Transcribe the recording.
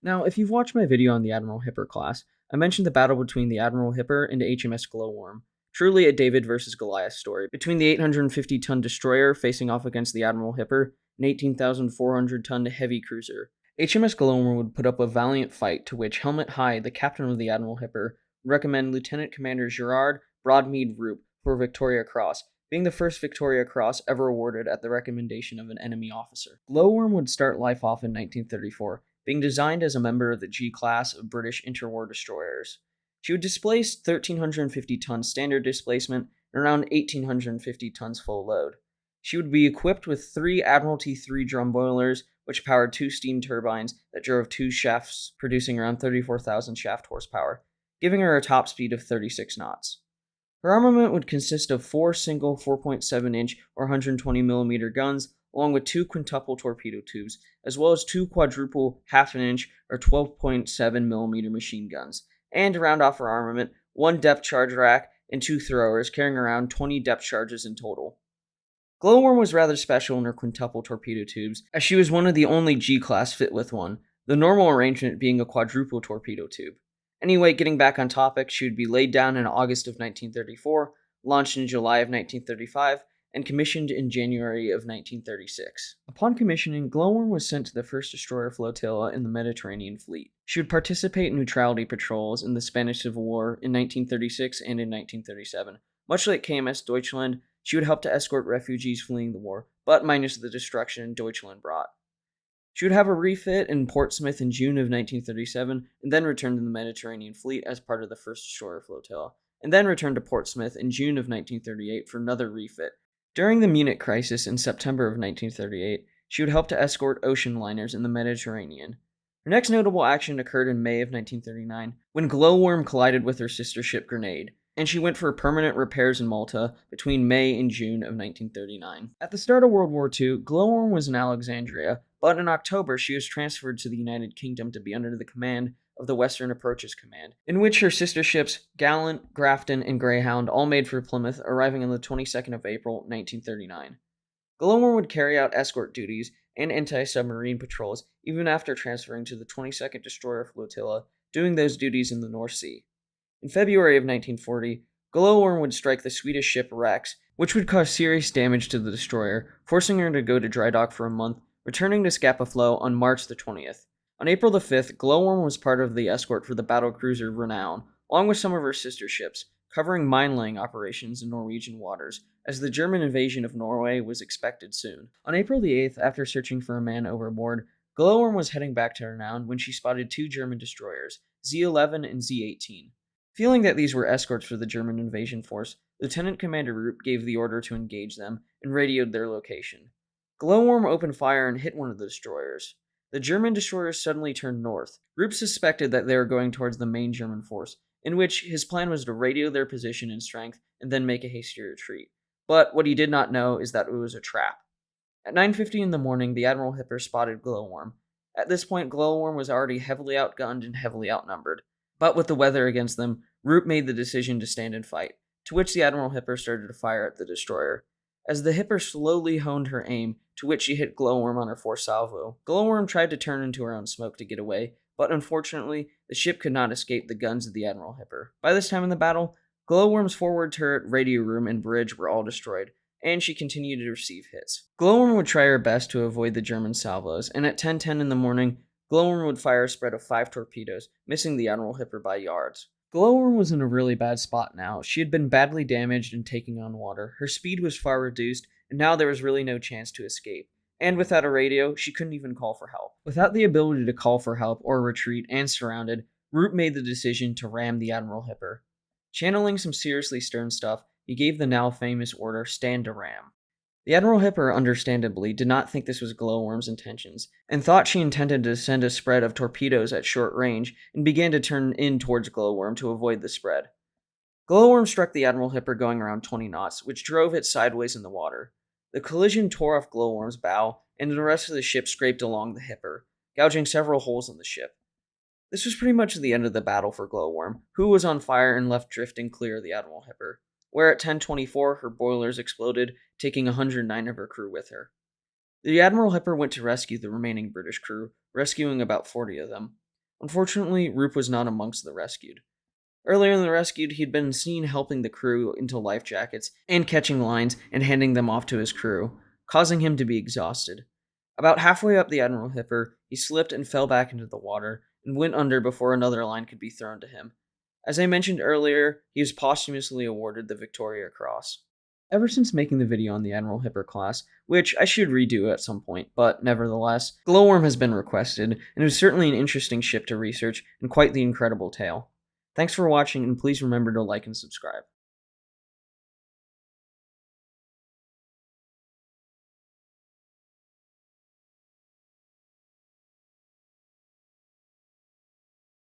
Now, if you've watched my video on the Admiral Hipper class, I mentioned the battle between the Admiral Hipper and HMS Glowworm. Truly a David versus Goliath story, between the 850-ton destroyer facing off against the Admiral Hipper, an 18,400-ton heavy cruiser. HMS Glowworm would put up a valiant fight, to which Helmut Hyde, the captain of the Admiral Hipper, would recommend Lieutenant Commander Gerard Broadmead Roop for Victoria Cross, being the first Victoria Cross ever awarded at the recommendation of an enemy officer. Glowworm would start life off in 1934, being designed as a member of the G class of British interwar destroyers. She would displace 1,350 tons standard displacement and around 1,850 tons full load. She would be equipped with 3 Admiralty 3 drum boilers, which powered 2 steam turbines that drove 2 shafts, producing around 34,000 shaft horsepower, giving her a top speed of 36 knots. Her armament would consist of 4 single 4.7-inch or 120mm guns, along with 2 quintuple torpedo tubes, as well as 2 quadruple half-inch or 12.7mm machine guns, and to round off her armament, 1 depth charge rack and 2 throwers, carrying around 20 depth charges in total. Glowworm was rather special in her quintuple torpedo tubes, as she was one of the only G-class fit with one, the normal arrangement being a quadruple torpedo tube. Anyway, getting back on topic, she would be laid down in August of 1934, launched in July of 1935, and commissioned in January of 1936. Upon commissioning, Glowworm was sent to the first destroyer flotilla in the Mediterranean Fleet. She would participate in neutrality patrols in the Spanish Civil War in 1936 and in 1937. Much like KMS Deutschland, she would help to escort refugees fleeing the war, but minus the destruction Deutschland brought. She would have a refit in Portsmouth in June of 1937, and then return to the Mediterranean Fleet as part of the first destroyer flotilla, and then return to Portsmouth in June of 1938 for another refit. During the Munich crisis in September of 1938, she would help to escort ocean liners in the Mediterranean. Her next notable action occurred in May of 1939, when Glowworm collided with her sister ship Grenade, and she went for permanent repairs in Malta between May and June of 1939. At the start of World War II, Glowworm was in Alexandria, but in October she was transferred to the United Kingdom to be under the command of the Western Approaches Command, in which her sister ships Gallant, Grafton, and Greyhound all made for Plymouth, arriving on the 22nd of April, 1939. Glowworm would carry out escort duties and anti-submarine patrols even after transferring to the 22nd Destroyer Flotilla, doing those duties in the North Sea. In February of 1940, Glowworm would strike the Swedish ship Rex, which would cause serious damage to the destroyer, forcing her to go to dry dock for a month, returning to Scapa Flow on March the 20th. On April the 5th, Glowworm was part of the escort for the battlecruiser Renown, along with some of her sister ships, covering mine-laying operations in Norwegian waters, as the German invasion of Norway was expected soon. On April the 8th, after searching for a man overboard, Glowworm was heading back to Renown when she spotted 2 German destroyers, Z-11 and Z-18. Feeling that these were escorts for the German invasion force, Lieutenant Commander Roop gave the order to engage them and radioed their location. Glowworm opened fire and hit one of the destroyers. The German destroyers suddenly turned north. Roop suspected that they were going towards the main German force, in which his plan was to radio their position and strength and then make a hasty retreat. But what he did not know is that it was a trap. At 9:50 in the morning, the Admiral Hipper spotted Glowworm. At this point, Glowworm was already heavily outgunned and heavily outnumbered. But with the weather against them, Roop made the decision to stand and fight, to which the Admiral Hipper started to fire at the destroyer. As the Hipper slowly honed her aim, to which she hit Glowworm on her fourth salvo, Glowworm tried to turn into her own smoke to get away, but unfortunately, the ship could not escape the guns of the Admiral Hipper. By this time in the battle, Glowworm's forward turret, radio room, and bridge were all destroyed, and she continued to receive hits. Glowworm would try her best to avoid the German salvos, and at 10:10 in the morning, Glowworm would fire a spread of 5 torpedoes, missing the Admiral Hipper by yards. Glowworm was in a really bad spot now. She had been badly damaged and taking on water. Her speed was far reduced, and now there was really no chance to escape. And without a radio, she couldn't even call for help. Without the ability to call for help or retreat and surrounded, Roop made the decision to ram the Admiral Hipper. Channeling some seriously stern stuff, he gave the now famous order, "Stand to ram." The Admiral Hipper, understandably, did not think this was Glowworm's intentions, and thought she intended to send a spread of torpedoes at short range, and began to turn in towards Glowworm to avoid the spread. Glowworm struck the Admiral Hipper going around 20 knots, which drove it sideways in the water. The collision tore off Glowworm's bow, and the rest of the ship scraped along the Hipper, gouging several holes in the ship. This was pretty much the end of the battle for Glowworm, who was on fire and left drifting clear of the Admiral Hipper, where at 10:24 her boilers exploded, taking 109 of her crew with her. The Admiral Hipper went to rescue the remaining British crew, rescuing about 40 of them. Unfortunately, Roop was not amongst the rescued. Earlier in the rescue, he'd been seen helping the crew into life jackets and catching lines and handing them off to his crew, causing him to be exhausted. About halfway up the Admiral Hipper, he slipped and fell back into the water and went under before another line could be thrown to him. As I mentioned earlier, he was posthumously awarded the Victoria Cross. Ever since making the video on the Admiral Hipper class, which I should redo at some point, but nevertheless, Glowworm has been requested, and it was certainly an interesting ship to research and quite the incredible tale. Thanks for watching, and please remember to like and subscribe.